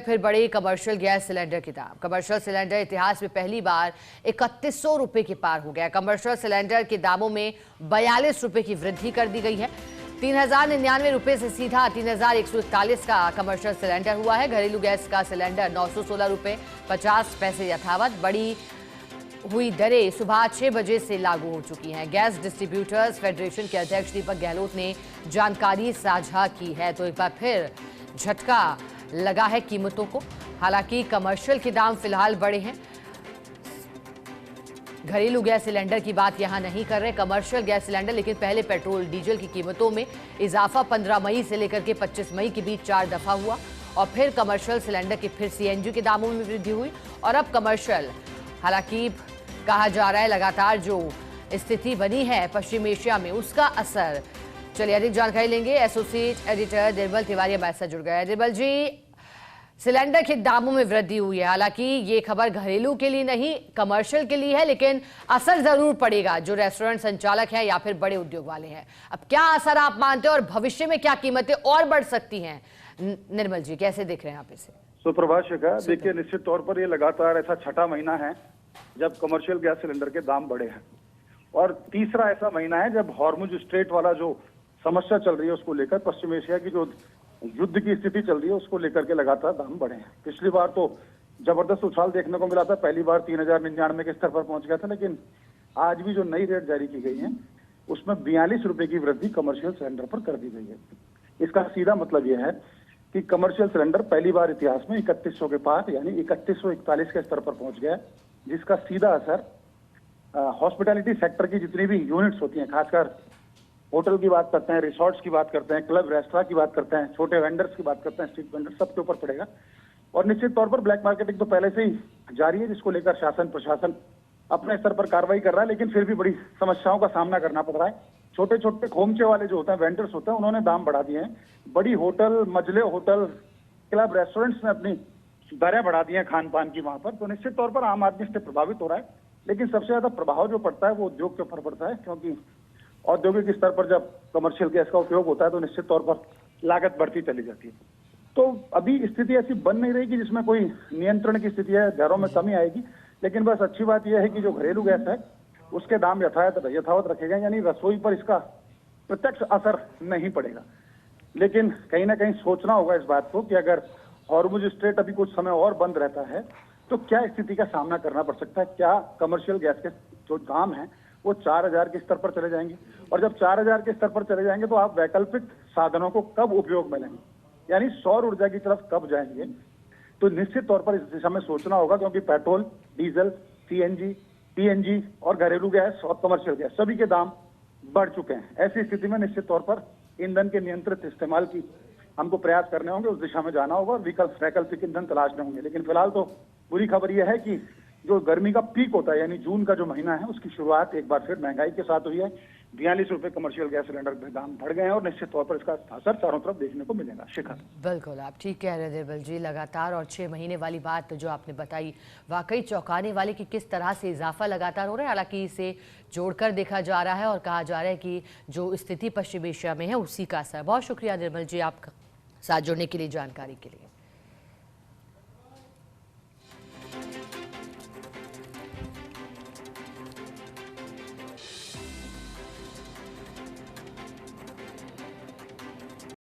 फिर बढ़े commercial gas cylinder की दाम। कमर्शियल सिलेंडर इतिहास में पहली बार 3100 रुपए के पार हो गया। कमर्शियल सिलेंडर के दामों में 42 रुपए की वृद्धि कर दी गई है। 3099 रुपए से सीधा 3141 का कमर्शियल सिलेंडर हुआ है। घरेलू गैस का सिलेंडर 916 रुपए 50 पैसे यथावत। बढ़ी हुई दरें सुबह 6 बजे से लागू हो चुकी हैं। गैस डिस्ट्रीब्यूटर्स फेडरेशन के अध्यक्ष दीपक गहलोत ने जानकारी साझा की है। तो एक बार फिर झटका लगा है कीमतों को। हालांकि कमर्शियल के दाम फिलहाल बढ़े हैं। घरेलू गैस सिलेंडर की बात यहां नहीं कर रहे, कमर्शियल गैस सिलेंडर। लेकिन पहले पेट्रोल डीजल की कीमतों में इजाफा 15 मई से लेकर के 25 मई के बीच 4 दफा हुआ और फिर कमर्शियल सिलेंडर की फिर सीएनजी के दामों में वृद्धि हुई और अब कमर्शियल। हालांकि कहा जा रहा है लगातार जो स्थिति बनी है पश्चिम एशिया में उसका असर। चलिए अधिक जानकारी लेंगे। एसोसिएट एडिटर निर्मल तिवारी हमारे साथ जुड़ गए हैं। निर्मल जी, सिलेंडर के दामों में वृद्धि हुई है। हालांकि ये खबर घरेलू के लिए नहीं कमर्शियल के लिए है, लेकिन असर जरूर पड़ेगा जो रेस्टोरेंट संचालक हैं या फिर बड़े उद्योग वाले हैं। अब क्या असर आप मानते हैं और भविष्य में क्या कीमतें और बढ़ सकती हैं? निर्मल जी, कैसे देख रहे हैं आप इसे? सुप्रभात शिखा, देखिए निश्चित तौर पर ये लगातार ऐसा छठा महीना है जब कमर्शियल गैस सिलेंडर के दाम बढ़े हैं और तीसरा ऐसा महीना है जब हॉर्मुज स्ट्रेट वाला जो समस्या चल रही है उसको लेकर, पश्चिम एशिया की जो युद्ध की स्थिति चल रही है उसको लेकर के लगातार दाम बढ़े हैं। पिछली बार तो जबरदस्त उछाल देखने को मिला था, पहली बार 3099 के स्तर पर पहुंच गया था, लेकिन आज भी जो नई रेट जारी की गई है उसमें 42 रुपए की वृद्धि कमर्शियल सिलेंडर पर कर दी गई है। इसका सीधा मतलब यह है कि कमर्शियल सिलेंडर पहली बार इतिहास में 3100 के पार यानी 3141 के स्तर पर पहुंच गया, जिसका सीधा असर हॉस्पिटैलिटी सेक्टर की जितनी भी यूनिट्स होती हैं, खासकर होटल की बात करते हैं, रिसोर्ट्स की बात करते हैं, क्लब रेस्टोरेंट की बात करते हैं, छोटे वेंडर्स की बात करते हैं, स्ट्रीट वेंडर्स, सबके ऊपर पड़ेगा। और निश्चित तौर पर ब्लैक मार्केटिंग तो पहले से ही जारी है, जिसको लेकर शासन प्रशासन अपने स्तर पर कार्रवाई कर रहा है, लेकिन फिर भी बड़ी समस्याओं का सामना करना पड़ रहा है। छोटे छोटे खोमचे वाले जो होते हैं, वेंडर्स होते हैं, उन्होंने दाम बढ़ा दिए हैं। बड़ी होटल, मजले होटल, क्लब रेस्टोरेंट्स ने अपनी दरें बढ़ा दी हैं खान पान की वहां पर। तो निश्चित तौर पर आम आदमी इससे प्रभावित हो रहा है, लेकिन सबसे ज्यादा प्रभाव जो पड़ता है वो उद्योग के ऊपर पड़ता है, क्योंकि औद्योगिक स्तर पर जब कमर्शियल गैस का उपयोग होता है तो निश्चित तौर पर लागत बढ़ती चली जाती है। तो अभी स्थिति ऐसी बन नहीं रही कि जिसमें कोई नियंत्रण की स्थिति है, दरों में कमी आएगी। लेकिन बस अच्छी बात यह है कि जो घरेलू गैस है उसके दाम यथावत रखे गए, यानी रसोई पर इसका प्रत्यक्ष असर नहीं पड़ेगा। लेकिन कहीं ना कहीं सोचना होगा इस बात को कि अगर हॉर्मुज स्ट्रेट अभी कुछ समय और बंद रहता है तो क्या स्थिति का सामना करना पड़ सकता है। क्या कमर्शियल गैस के जो दाम है वो 4000 के स्तर पर चले जाएंगे, और जब 4000 के स्तर पर चले जाएंगे तो आप वैकल्पिक साधनों को कब उपयोग में लेंगे, यानी सौर ऊर्जा की तरफ कब जाएंगे। तो निश्चित तौर पर इस दिशा में सोचना होगा, क्योंकि पेट्रोल, डीजल, सीएनजी, पीएनजी और घरेलू गैस और कमर्शियल गैस सभी के दाम बढ़ चुके हैं। ऐसी स्थिति में निश्चित तौर पर ईंधन के नियंत्रित इस्तेमाल की हमको प्रयास करने होंगे, उस दिशा में जाना होगा और वैकल्पिक ईंधन तलाशने होंगे। लेकिन फिलहाल तो बुरी खबर यह है कि जो गर्मी का पीक होता है, यानी जून का जो महीना है, उसकी शुरुआत एक बार फिर महंगाई के साथ हुई है। 42 रुपए कमर्शियल गैस सिलेंडर के दाम बढ़ गए हैं और निश्चित तौर पर इसका असर चारों तरफ देखने को मिलेगा। शिखर, बिल्कुल आप ठीक कह रहे हैं निर्मल जी। लगातार और 6 महीने वाली बात जो आपने बताई वाकई चौंकाने वाली कि किस तरह से इजाफा लगातार हो रहा है। हालांकि इसे जोड़कर देखा जा रहा है और कहा जा रहा है कि जो स्थिति पश्चिम एशिया में है उसी का असर। बहुत शुक्रिया निर्मल जी आपका साथ जुड़ने के लिए, जानकारी के लिए।